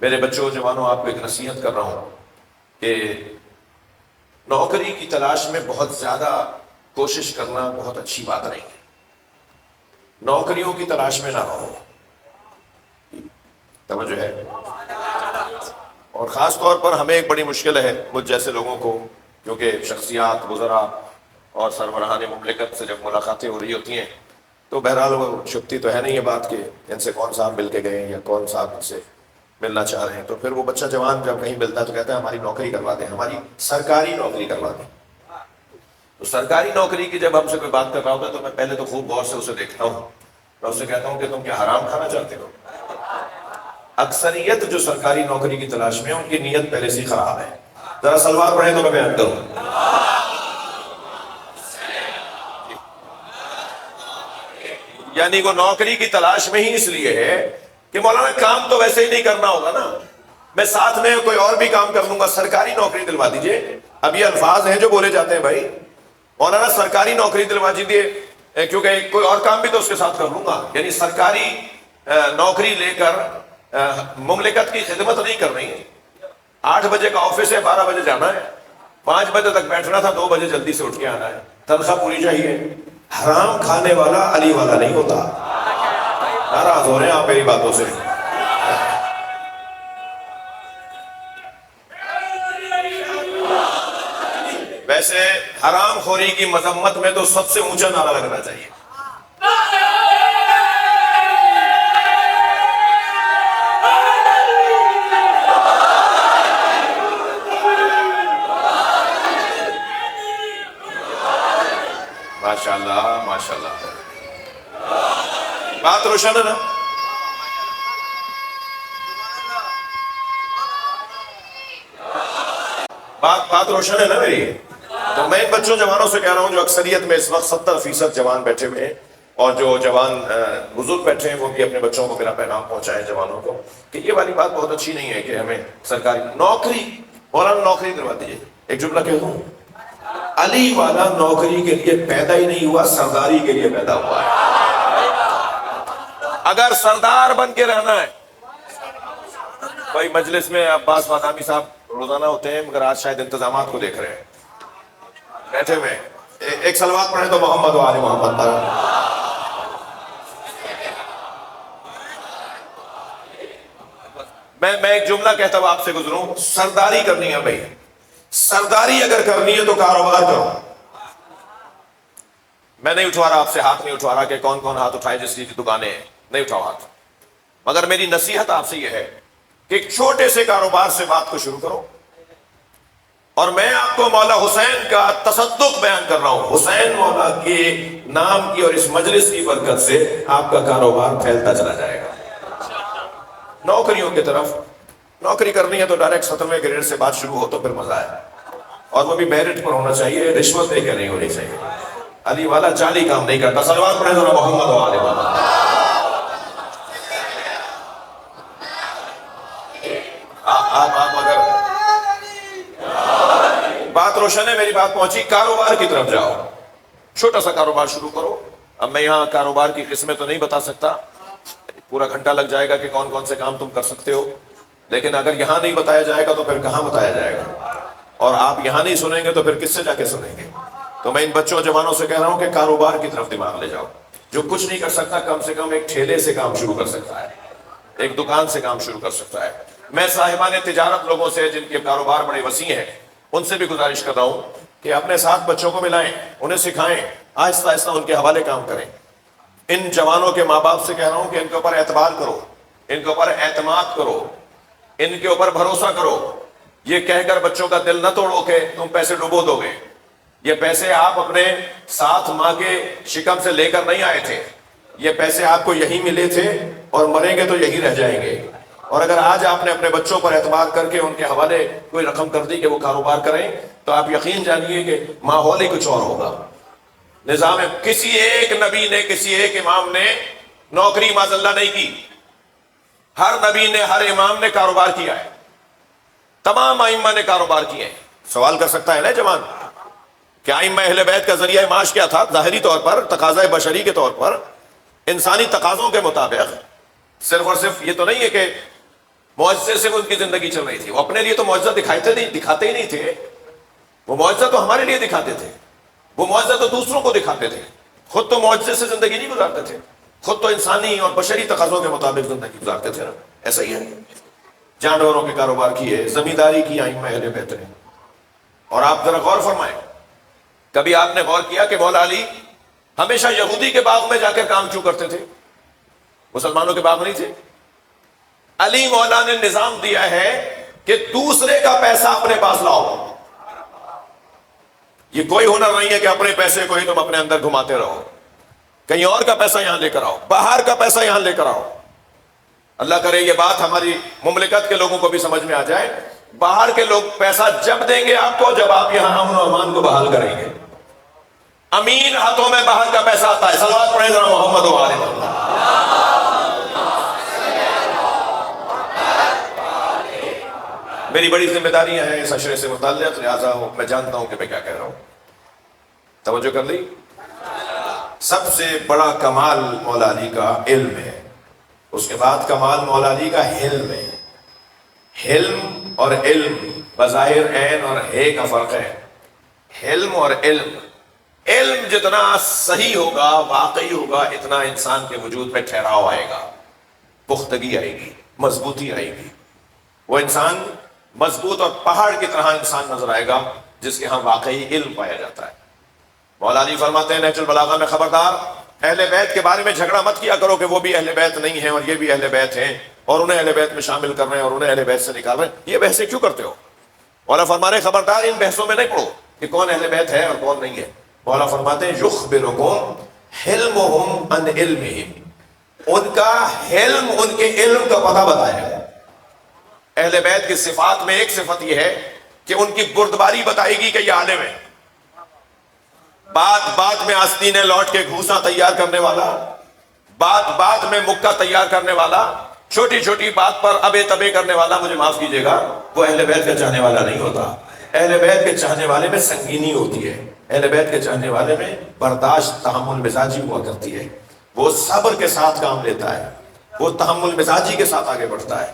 میرے بچوں جوانوں، آپ کو ایک نصیحت کر رہا ہوں کہ نوکری کی تلاش میں بہت زیادہ کوشش کرنا بہت اچھی بات نہیں ہے. نوکریوں کی تلاش میں نہ رہو. توجہ ہے. اور خاص طور پر ہمیں ایک بڑی مشکل ہے مجھ جیسے لوگوں کو، کیونکہ شخصیات، وزراء اور سربراہان مملکت سے جب ملاقاتیں ہو رہی ہوتی ہیں تو بہرحال وہ چھپتی تو ہے نہیں یہ بات کہ ان سے کون صاحب مل کے گئے ہیں یا کون صاحب ان سے ملنا چاہ رہے ہیں. تو پھر وہ بچہ جوان جب کہیں ملتا ہے تو کہتا ہے ہماری نوکری کروا دیں، ہماری سرکاری نوکری کروا دیں. تو سرکاری نوکری کی جب ہم سے کوئی بات کر رہا ہوتا ہے تو میں پہلے تو خوب غور سے اسے دیکھتا ہوں. میں اسے کہتا ہوں کہ تم کیا حرام کھانا چاہتے ہو؟ اکثریت جو سرکاری نوکری کی تلاش میں ان کی نیت پہلے سے خراب ہے. ذرا سلوات پڑھیں تو میں بیان کروں. یعنی وہ نوکری کی تلاش میں ہی اس لیے ہے کہ مولانا کام تو ویسے ہی نہیں کرنا ہوگا نا، میں ساتھ میں کوئی اور بھی کام کر لوں گا، سرکاری نوکری دلوا دیجئے. اب یہ الفاظ ہیں جو بولے جاتے ہیں، بھائی مولانا سرکاری نوکری دلوا دیجئے کیونکہ کوئی اور کام بھی تو اس کے ساتھ کر لوں گا. یعنی سرکاری نوکری لے کر مملکت کی خدمت نہیں کر رہی ہے. 8 بجے کا آفس ہے، 12 بجے جانا ہے، 5 بجے تک بیٹھنا تھا، 2 بجے جلدی سے اٹھ کے آنا ہے، تنخواہ پوری چاہیے. حرام کھانے والا علی والا نہیں ہوتا. ناراض ہو رہے ہیں آپ میری باتوں سے؟ ویسے حرام خوری کی مذمت میں تو سب سے اونچا نعرہ لگنا چاہیے. ماشاءاللہ ماشاءاللہ. بات روشن ہے نا؟ بات روشن ہے نا میری؟ تو میں ان بچوں جوانوں سے کہہ رہا ہوں جو اکثریت میں اس وقت 70% جوان بیٹھے ہوئے ہیں اور جو جوان بزرگ بیٹھے ہیں وہ بھی اپنے بچوں کو میرا پیغام پہنچائیں جوانوں کو کہ یہ والی بات بہت اچھی نہیں ہے کہ ہمیں سرکاری نوکری، مولانا نوکری دلوا دیجیے. ایک جملہ کہہ دوں، علی والا نوکری کے لیے پیدا ہی نہیں ہوا، سرداری کے لیے پیدا ہوا ہے. اگر سردار بن کے رہنا ہے، بھائی مجلس میں عباس بادامی صاحب روزانہ ہوتے ہیں مگر آج شاید انتظامات کو دیکھ رہے ہیں بیٹھے ہوئے. ایک سلوات پڑھیں تو محمد و آل محمد پر. میں ایک جملہ کہتا ہوں آپ سے گزروں، سرداری کرنی ہے بھائی. سرداری اگر کرنی ہے تو کاروبار کرو. میں نہیں اٹھوا رہا آپ سے ہاتھ، نہیں اٹھوا رہا کہ کون کون ہاتھ اٹھائے جس کی دکانیں ہیں، نہیں اٹھاؤ ہاتھ. مگر میری نصیحت آپ سے یہ ہے کہ ایک چھوٹے سے کاروبار سے بات کو شروع کرو. اور میں آپ کو مولا حسین کا تصدق بیان کر رہا ہوں. حسین مولا کے نام کی اور اس مجلس کی برکت سے آپ کا کاروبار پھیلتا چلا جائے گا. نوکریوں کی طرف نوکری کرنی ہے تو ڈائریکٹ 17ویں گریڈ سے بات شروع ہو تو پھر مزہ ہے، اور وہ بھی میرٹ پر ہونا چاہیے، رشوت دے کے نہیں ہونی چاہیے. علی والا جعلی کام نہیں کرتا. صلوات پڑھیں ذرا محمد و آل محمد. آپ اگر بات روشن ہے، میری بات پہنچی، کاروبار کی طرف جاؤ. چھوٹا سا کاروبار شروع کرو. اب میں یہاں کاروبار کی قسمیں تو نہیں بتا سکتا، پورا گھنٹہ لگ جائے گا کہ کون کون سے کام تم کر سکتے ہو. لیکن اگر یہاں نہیں بتایا جائے گا تو پھر کہاں بتایا جائے گا؟ اور آپ یہاں نہیں سنیں گے تو پھر کس سے جا کے سنیں گے؟ تو میں ان بچوں جوانوں سے کہہ رہا ہوں کہ کاروبار کی طرف دماغ لے جاؤ. جو کچھ نہیں کر سکتا کم سے کم ایک ٹھیلے سے کام شروع کر سکتا ہے، ایک دکان سے کام شروع کر سکتا ہے. میں صاحبان تجارت لوگوں سے جن کے کاروبار بڑے وسیع ہیں ان سے بھی گزارش کر رہا ہوں کہ اپنے ساتھ بچوں کو ملائیں، انہیں سکھائیں، آہستہ آہستہ ان کے حوالے کام کریں. ان جوانوں کے ماں باپ سے کہہ رہا ہوں کہ ان کے اوپر اعتبار کرو، ان کے اوپر اعتماد کرو، ان کے اوپر بھروسہ کرو. یہ کہہ کر بچوں کا دل نہ توڑو کہ تم پیسے ڈبو دو گے. یہ پیسے آپ اپنے ساتھ ماں کے شکم سے لے کر نہیں آئے تھے، یہ پیسے آپ کو یہی ملے تھے اور مریں گے تو یہی رہ جائیں گے. اور اگر آج آپ نے اپنے بچوں پر اعتبار کر کے ان کے حوالے کوئی رقم کر دی کہ وہ کاروبار کریں تو آپ یقین جانیے کہ ماحول ہی کچھ اور ہوگا. نظام کسی ایک نبی نے، کسی ایک امام نے نوکری معاذ اللہ نہیں کی. ہر نبی نے، ہر امام نے کاروبار کیا ہے، تمام ائمہ نے کاروبار کیے ہیں. سوال کر سکتا ہے نا جوان کہ ائمہ اہل بیت کا ذریعہ معاش کیا تھا؟ ظاہری طور پر، تقاضۂ بشری کے طور پر، انسانی تقاضوں کے مطابق. صرف اور صرف یہ تو نہیں ہے کہ معجزے سے وہ ان کی زندگی چل رہی تھی. وہ اپنے لیے تو معجزہ دکھاتے ہی نہیں تھے. وہ معجزہ تو ہمارے لیے دکھاتے تھے. وہ معجزہ تو دوسروں کو دکھاتے تھے. خود تو معجزے سے زندگی نہیں گزارتے تھے. خود تو انسانی اور بشری تقاضوں کے مطابق زندگی گزارتے تھے نا. ایسا ہی ہے. جانوروں کے کاروبار کیے, زمینداری کی ائمہ اہل بیت نے. اور آپ ذرا غور فرمائیں, کبھی آپ نے غور کیا کہ مولا علی ہمیشہ یہودی کے باغ میں جا کر کام کیوں کرتے تھے؟ مسلمانوں کے باغ نہیں تھے. علی مولا نے نظام دیا ہے کہ دوسرے کا پیسہ اپنے پاس لاؤ. یہ کوئی ہنر نہیں ہے کہ اپنے پیسے کو ہی تم اپنے اندر گھماتے رہو. کہیں اور کا پیسہ یہاں لے کر آؤ, باہر کا پیسہ یہاں لے کر آؤ. اللہ کرے یہ بات ہماری مملکت کے لوگوں کو بھی سمجھ میں آ جائے. باہر کے لوگ پیسہ جب دیں گے آپ کو جب آپ یہاں امن و امان کو بحال کریں گے. امین ہاتھوں میں باہر کا پیسہ آتا ہے. صلوات پڑھیں ذرا محمد و آل محمد. میری بڑی ذمہ داریاں ہیں اس عشرے سے متعلق, لہٰذا میں جانتا ہوں کہ میں کیا کہہ رہا ہوں. توجہ کر لی. سب سے بڑا کمال مولا علی کا علم ہے. اس کے بعد کمال مولا علی کا حلم ہے. حلم اور علم بظاہر عین اور ہے کا فرق ہے. حلم اور علم, علم جتنا صحیح ہوگا, واقعی ہوگا, اتنا انسان کے وجود میں ٹھہراؤ آئے گا, پختگی آئے گی, مضبوطی آئے گی. وہ انسان مضبوط اور پہاڑ کی طرح انسان نظر آئے گا جس کے ہاں واقعی علم پایا جاتا ہے. مولا علی فرماتے ہیں نہج البلاغہ میں, خبردار اہل بیت کے بارے میں جھگڑا مت کیا کرو کہ وہ بھی اہل بیت نہیں ہیں اور یہ بھی اہل بیت ہیں اور انہیں اہل بیت میں شامل کر رہے ہیں اور انہیں اہل بیت سے نکال رہے ہیں. یہ بحثیں کیوں کرتے ہو؟ مولا فرمانے خبردار ان بحثوں میں نہیں پڑو کہ کون اہل بیت ہے اور کون نہیں ہے. مولا فرماتے ہیں یخبرکم حلمہم عن علمہم, ان کا حلم ان کے علم کا پتہ بتائے گا. اہل بیت کی صفات میں ایک صفت یہ ہے کہ ان کی بردباری بتائے گی کہ یہ عالم ہے. بات بات میں آستینیں لوٹ کے گھوسا تیار کرنے والا, بات بات میں مکہ تیار کرنے والا, چھوٹی چھوٹی بات پر ابے تبے کرنے والا, مجھے معاف کیجیے گا, وہ اہل بیت کا چاہنے والا نہیں ہوتا. اہل بیت کے چاہنے والے میں سنگینی ہوتی ہے. اہل بیت کے چاہنے والے میں برداشت, تحمل مزاجی ہوا کرتی ہے. وہ صبر کے ساتھ کام لیتا ہے, وہ تحمل مزاجی کے ساتھ آگے بڑھتا ہے.